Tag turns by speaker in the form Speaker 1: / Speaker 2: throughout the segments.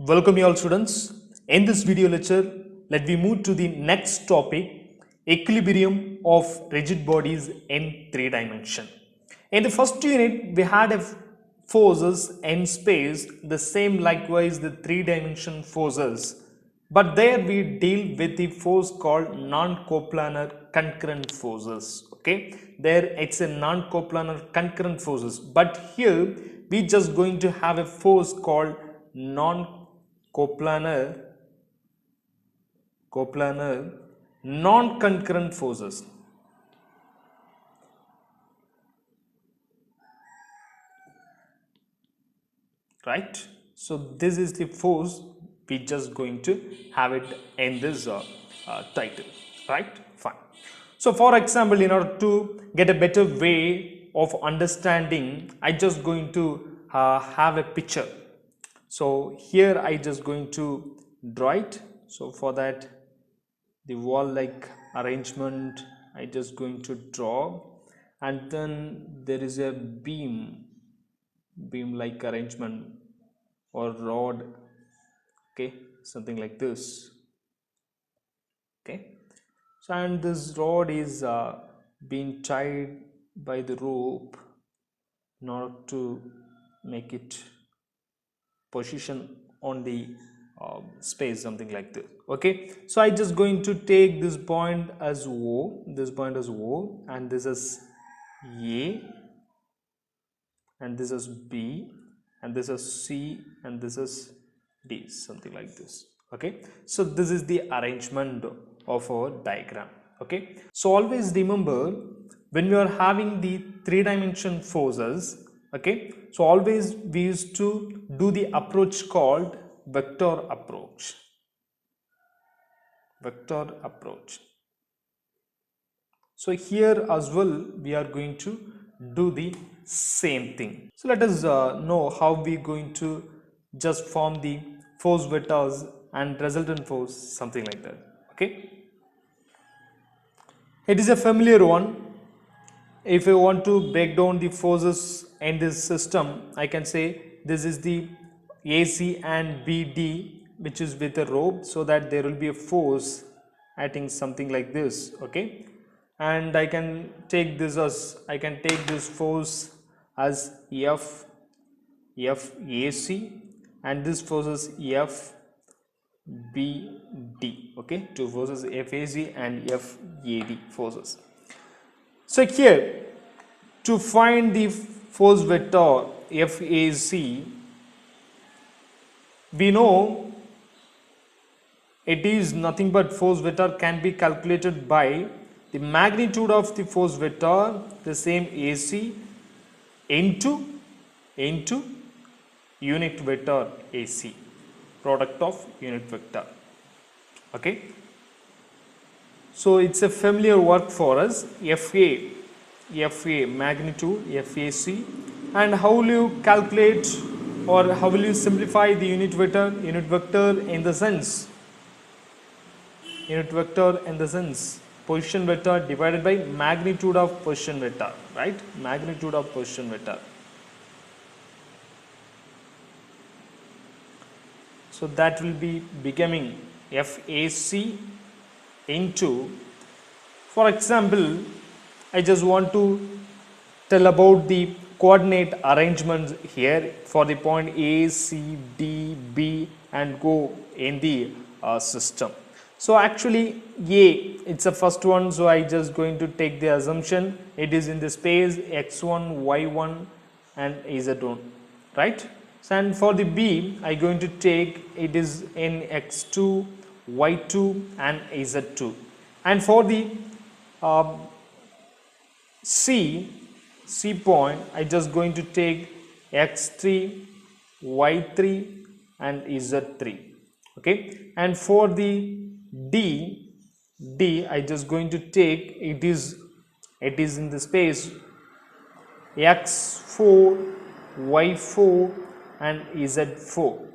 Speaker 1: Welcome you all students. In this video lecture, let me move to the next topic, equilibrium of rigid bodies in three dimension. In the first unit, we had forces in space, the same likewise the three-dimension forces. But there we deal with the force called non-coplanar concurrent forces. Okay, there it's a non-coplanar concurrent forces. But here we just going to have a force called non-coplanar non-concurrent forces. Right, so this is the force we just going to have it in this title, right? Fine. So for example, in order to get a better way of understanding, I just going to have a picture. So here I just going to draw it. So for that, the wall like arrangement I just going to draw, and then there is a beam like arrangement or rod, okay, something like this. Okay, so and this rod is being tied by the rope in order to make it position on the space, something like this. Okay, so I just going to take this point as O, this point as O, and this is A, and this is B, and this is C, and this is D, something like this. Okay, so this is the arrangement of our diagram. Okay, so always remember, when we are having the three-dimension forces, okay, so always we used to do the approach called vector approach. So here as well we are going to do the same thing. So let us know how we going to just form the force vectors and resultant force, something like that. Okay, it is a familiar one. If I want to break down the forces in this system, I can say this is the AC and BD, which is with a rope, so that there will be a force acting something like this. Okay, and I can take this force as FAC, and this force is FBD. Okay, two forces, FAC and FAD forces. So here, to find the force vector FAC, we know it is nothing but force vector can be calculated by the magnitude of the force vector, the same AC, into unit vector AC, product of unit vector. Okay, so it's a familiar work for us, FA magnitude, FAC, and how will you calculate or how will you simplify the unit vector? Unit vector in the sense position vector divided by magnitude of position vector, right? Magnitude of position vector. So that will be becoming FAC into, for example, I just want to tell about the coordinate arrangements here for the point A, C, D, B, and go in the system. So actually A, it's the first one, so I just going to take the assumption it is in the space x1, y1 and z1, right? So and for the B, I going to take it is in x2, y2 and z2, and for the C point, I just going to take x3, y3 and z3. Okay, and for the D, I just going to take it is in the space x4, y4 and z4,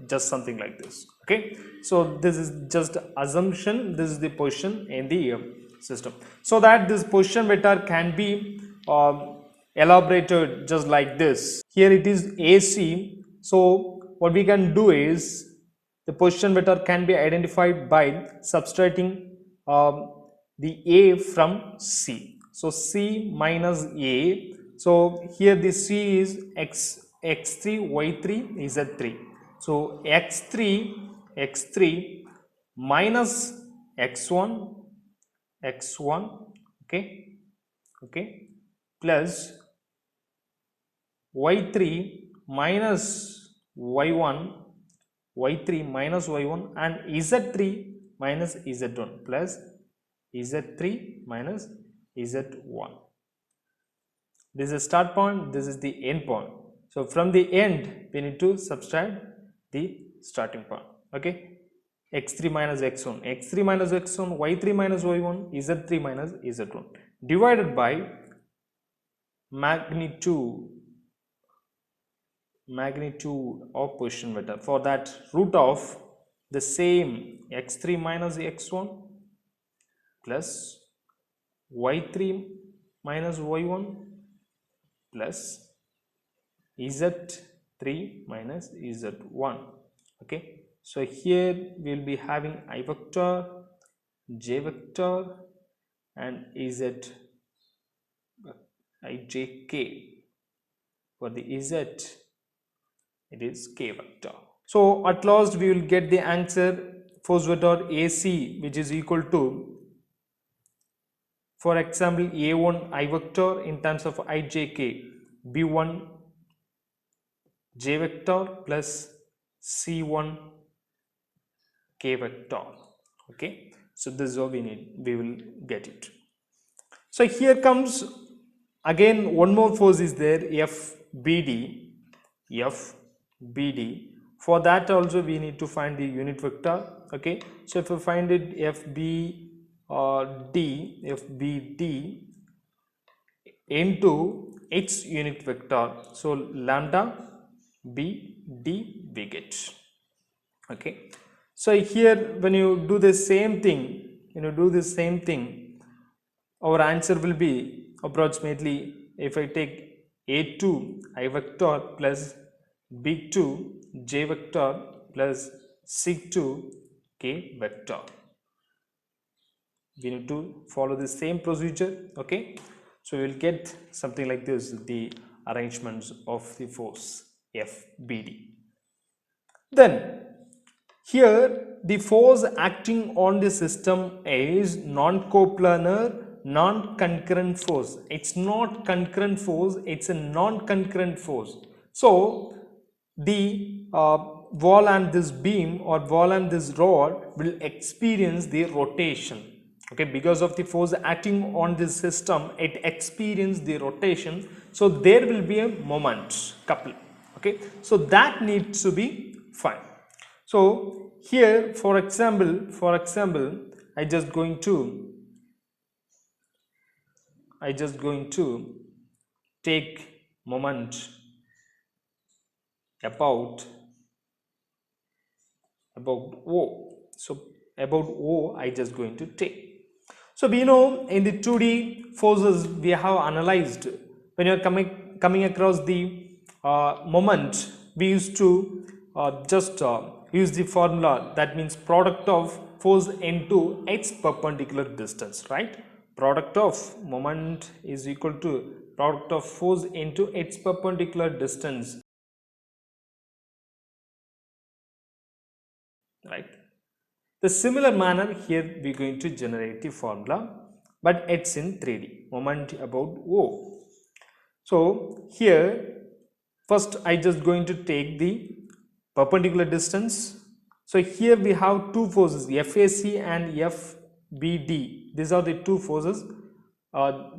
Speaker 1: just something like this. Okay, so this is just assumption, this is the position in the system, so that this position vector can be elaborated just like this. Here it is AC, so what we can do is The position vector can be identified by subtracting the A from C. So C minus A. So here the C is x3, y3, z3. So x3 minus x1, okay, plus y3 minus y1, and z3 minus z1 plus z3 minus z1. This is the start point, this is the end point. So from the end we need to subtract the starting point. Okay, x3 minus x1, y3 minus y1, z3 minus z1 divided by magnitude of position vector. For that, root of the same x3 minus x1 plus y3 minus y1 plus z3 minus z1. Okay, so here we will be having I vector, j vector, and ijk. For the z, it is k vector. So at last we will get the answer force vector AC, which is equal to, for example, A1 I vector in terms of ijk, B1 j vector plus C1 k vector. Okay, so this is all we will get it. So here comes again one more force is there, FBD. For that also we need to find the unit vector. Okay, so if we find it FBD into its unit vector, so lambda BD we get. Okay, so here when you do the same thing, our answer will be approximately, if I take A2 I vector plus B2 j vector plus C2 k vector. We need to follow the same procedure. Okay, so we will get something like this, the arrangements of the force FBD. Then here the force acting on the system is non-coplanar non-concurrent force. It's not concurrent force, it's a non-concurrent force. So the wall and this beam or wall and this rod will experience the rotation. Okay, because of the force acting on this system, it experiences the rotation, so there will be a moment couple. Okay, so that needs to be fine. So here for example I just going to take moment about O. So about O I just going to take. So we know in the 2D forces we have analyzed, when you are coming across the moment, we used to just use the formula, that means product of force into its perpendicular distance, right? Product of moment is equal to product of force into its perpendicular distance, right? The similar manner here we are going to generate the formula, but it's in 3D, moment about O. So here first I just going to take the perpendicular distance. So here we have two forces, FAC and FBD. These are the two forces,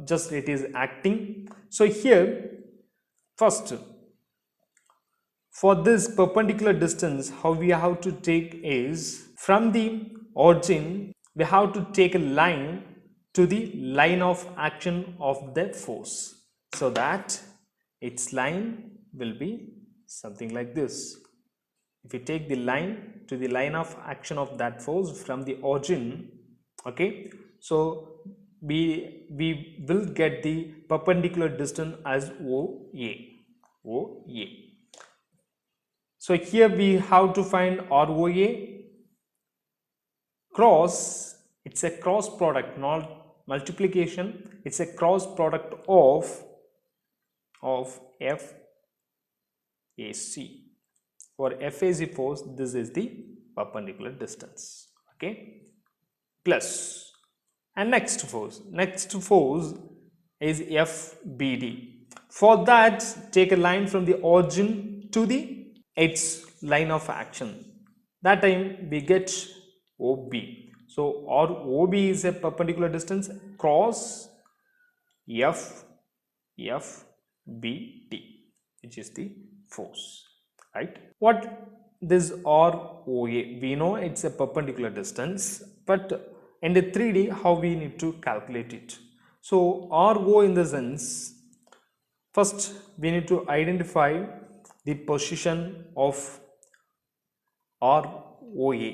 Speaker 1: just it is acting. So here first, for this perpendicular distance, how we have to take is, from the origin we have to take a line to the line of action of the force, so that its line will be something like this. If we take the line to the line of action of that force from the origin, okay, so we will get the perpendicular distance as OA. So here we have to find ROA cross. It's a cross product, not multiplication. It's a cross product of FAC. For FAC force, this is the perpendicular distance. Okay, plus, and next force is FBD. For that, take a line from the origin to the its line of action. That time we get OB. So our OB is a perpendicular distance cross FBD, which is the force, right? What this ROA, we know it's a perpendicular distance, but in the 3D, how we need to calculate it? So RO, in the sense, first we need to identify the position of ROA.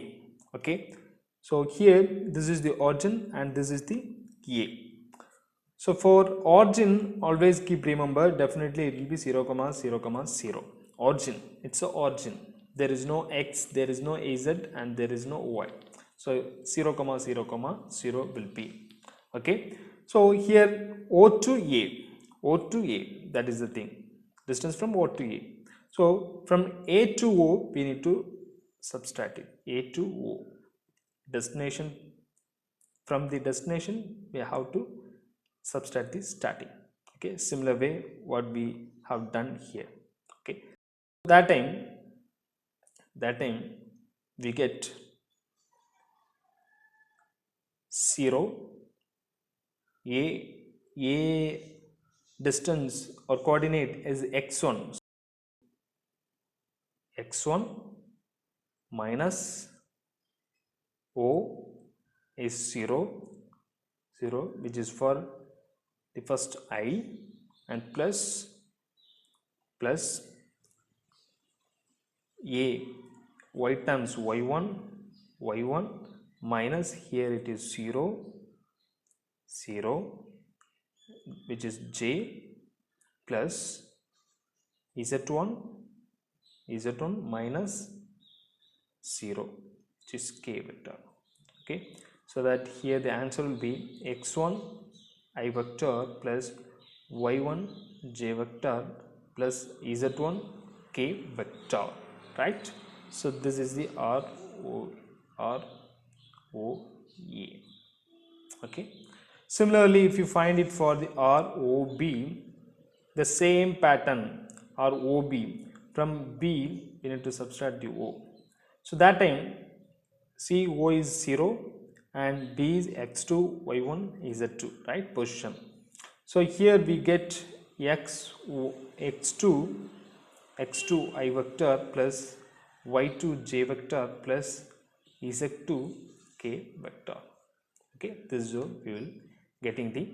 Speaker 1: Okay, so here this is the origin and this is the A. So for origin, always keep remember, definitely it will be 0, 0, 0. Origin, it's a origin. There is no X, there is no AZ, and there is no Y. So 0, 0, 0 will be. Okay. So here O to A, that is the thing. Distance from O to A. So from A to O, we need to subtract it. A to O. Destination, from the destination, we have to subtract the starting. Okay, similar way what we have done here. Okay, that time we get 0. A distance or coordinate is x1 minus O is 0, which is for the first I, and plus A, y times y1 minus, here it is 0, which is J, plus Z1 minus 0, which is K vector. Okay, so that here the answer will be x1 I vector plus y1 j vector plus z1 k vector, right? So this is the ROA. Okay, similarly, if you find it for the ROB, the same pattern, ROB, from B we need to subtract the O. So that time, see, O is 0 and B is x2, y1 is z2, right? Position. So here we get x2 I vector plus y2 j vector plus z2 k vector. Okay, this is how we will getting the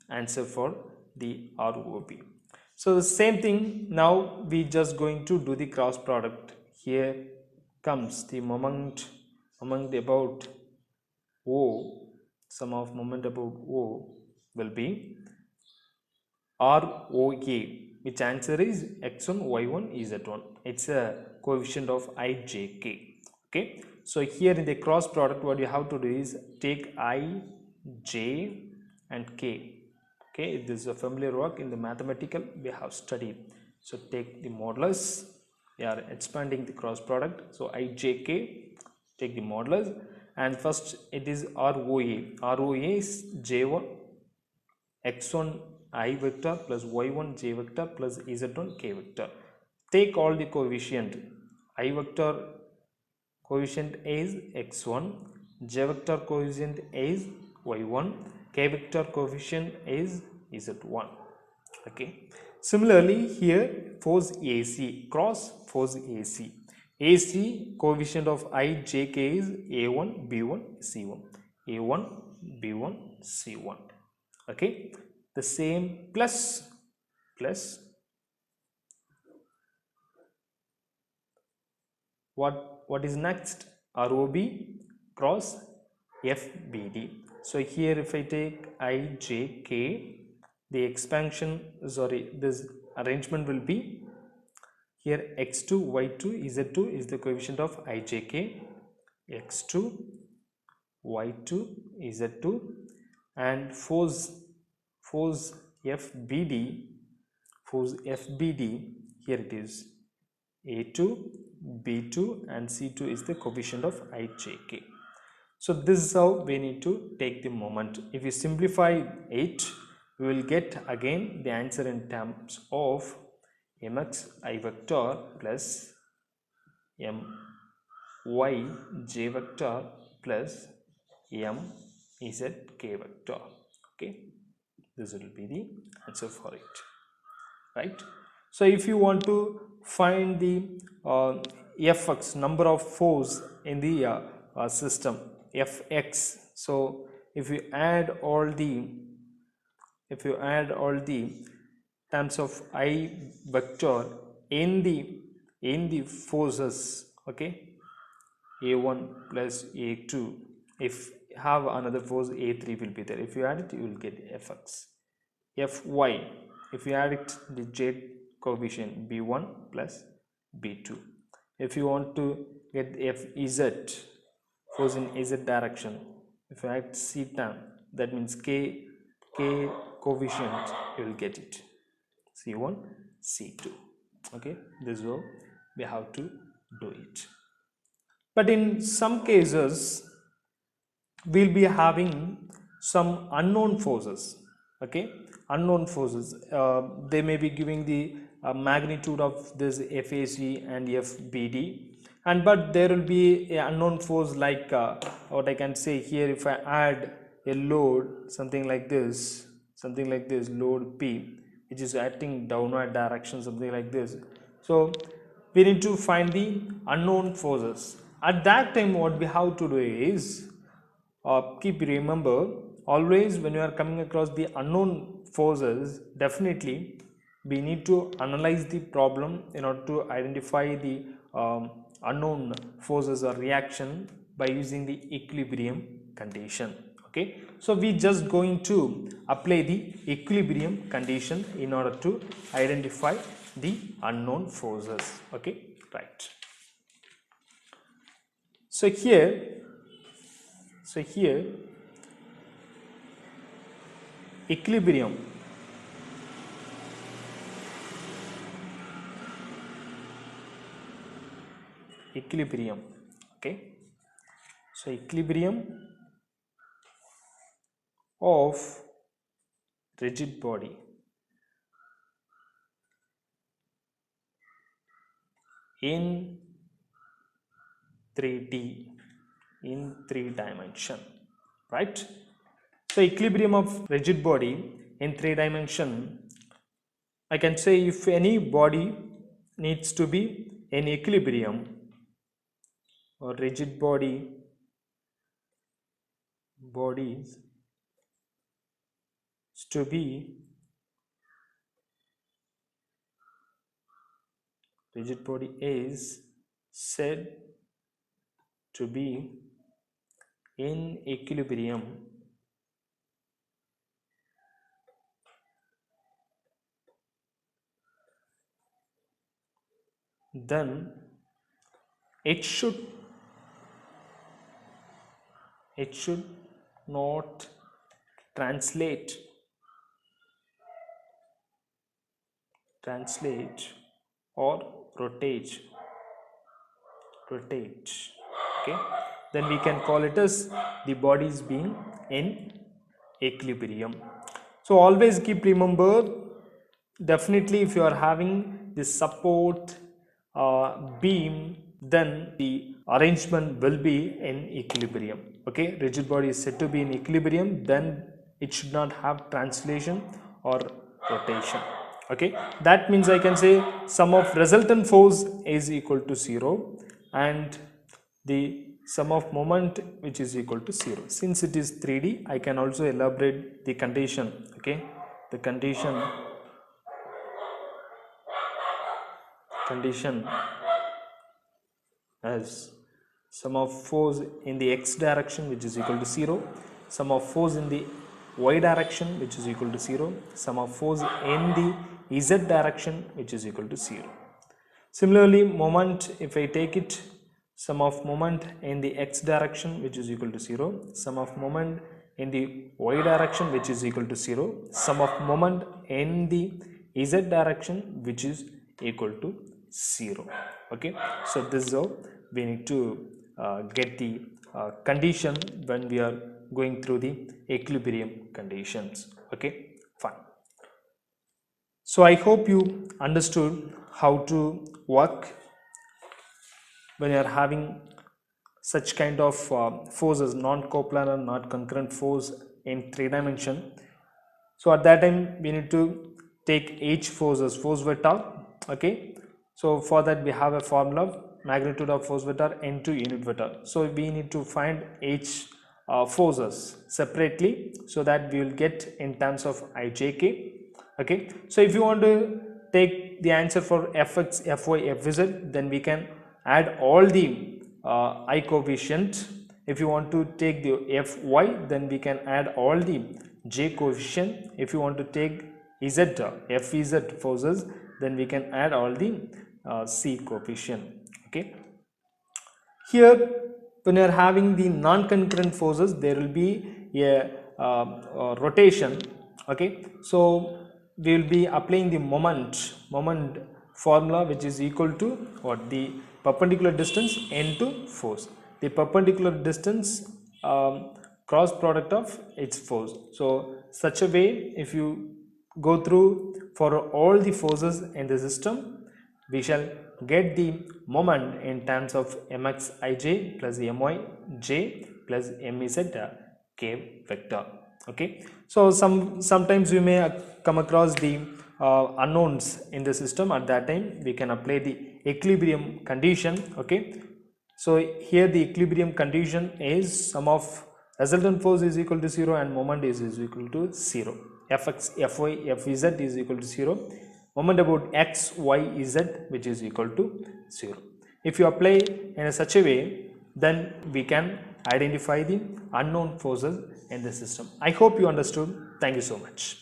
Speaker 1: answer for the ROB. So the same thing, now we just going to do the cross product. Here comes the moment about O, sum of moment about O will be ROA, which answer is x1, y1, z1. It's a coefficient of I, j, k. Okay, so here in the cross product, what you have to do is take I, j, and k. Okay, this is a familiar work in the mathematical we have studied. So take the modulus. We are expanding the cross product. So I, j, k. Take the modulus, and first it is ROA. ROA is j1 x1 I vector plus y1 j vector plus z1 k vector. Take all the coefficient. I vector coefficient is x1, j vector coefficient is y1, k vector coefficient is z1. Okay, similarly here force AC, cross force AC. AC coefficient of I, j, k is A1, B1, C1. A1, B1, C1. Okay, the same plus what is next? ROB cross FBD. So here if I take I, j, k, the expansion, sorry, this arrangement will be, Here x2, y2, z2 is the coefficient of ijk, x2, y2, z2, and force FBD, here it is a2, b2, and c2 is the coefficient of ijk. So this is how we need to take the moment. If you simplify it, we will get again the answer in terms of mx I vector plus my j vector plus mz k vector. Okay, this will be the answer for it, right? So if you want to find the fx, number of force in the system, fx, so if you add all the terms of I vector in the forces, okay, a1 plus a2, if have another force a3 will be there. If you add it, you will get fx. Fy, if you add it, the j coefficient b1 plus b2. If you want to get fz, force in z direction, if you add theta, that means k coefficient, you will get it c1 c2. Okay, this is how we have to do it. But in some cases we'll be having some unknown forces. Okay, unknown forces, they may be giving the magnitude of this FAC and FBD, and but there will be a unknown force like what I can say here, if I add a load something like this, load P, which is acting downward direction, something like this. So we need to find the unknown forces. At that time, what we have to do is keep remember, always when you are coming across the unknown forces, definitely we need to analyze the problem in order to identify the unknown forces or reaction by using the equilibrium condition. Okay, so we just going to apply the equilibrium condition in order to identify the unknown forces. Okay, right. So here equilibrium okay, so equilibrium of rigid body in 3D, in 3 dimension, right? So equilibrium of rigid body in 3 dimension, I can say if any body needs to be in equilibrium, or rigid bodies to be rigid body is said to be in equilibrium then it should not translate or rotate. Okay, then we can call it as the body is being in equilibrium. So always keep remember, definitely if you are having the support beam, then the arrangement will be in equilibrium. Okay, rigid body is said to be in equilibrium, then it should not have translation or rotation. Okay, that means I can say sum of resultant force is equal to 0 and the sum of moment which is equal to 0. Since it is 3D, I can also elaborate the condition. Okay, the condition as sum of force in the x direction which is equal to 0, sum of force in the y direction which is equal to 0, sum of force in the z direction which is equal to 0. Similarly, moment, if I take it, sum of moment in the x direction, which is equal to 0, sum of moment in the y direction, which is equal to 0, sum of moment in the z direction, which is equal to 0. Okay, so this is how we need to get the condition when we are going through the equilibrium conditions. Okay, fine. So I hope you understood how to work when you are having such kind of forces, non-coplanar, not concurrent force in 3 dimension. So at that time we need to take H forces, force vector. Okay, so for that we have a formula, magnitude of force vector into unit vector. So we need to find H forces separately, so that we will get in terms of ijk. Okay, so if you want to take the answer for fx, fy, fz, then we can add all the I coefficient. If you want to take the fy, then we can add all the j coefficient. If you want to take z, fz forces, then we can add all the c coefficient. Okay, here when you are having the non-concurrent forces, there will be a rotation. Okay, so we will be applying the moment formula, which is equal to what, the perpendicular distance into force, the perpendicular distance cross product of its force. So such a way, if you go through for all the forces in the system, we shall get the moment in terms of mxij plus myj plus mez k vector. Okay, so sometimes we may come across the unknowns in the system. At that time we can apply the equilibrium condition. Okay, so here the equilibrium condition is sum of resultant force is equal to 0 and moment is equal to 0. Fx, fy, fz is equal to 0. Moment about x, y, z, which is equal to 0. If you apply in such a way, then we can identify the unknown forces in the system. I hope you understood. Thank you so much.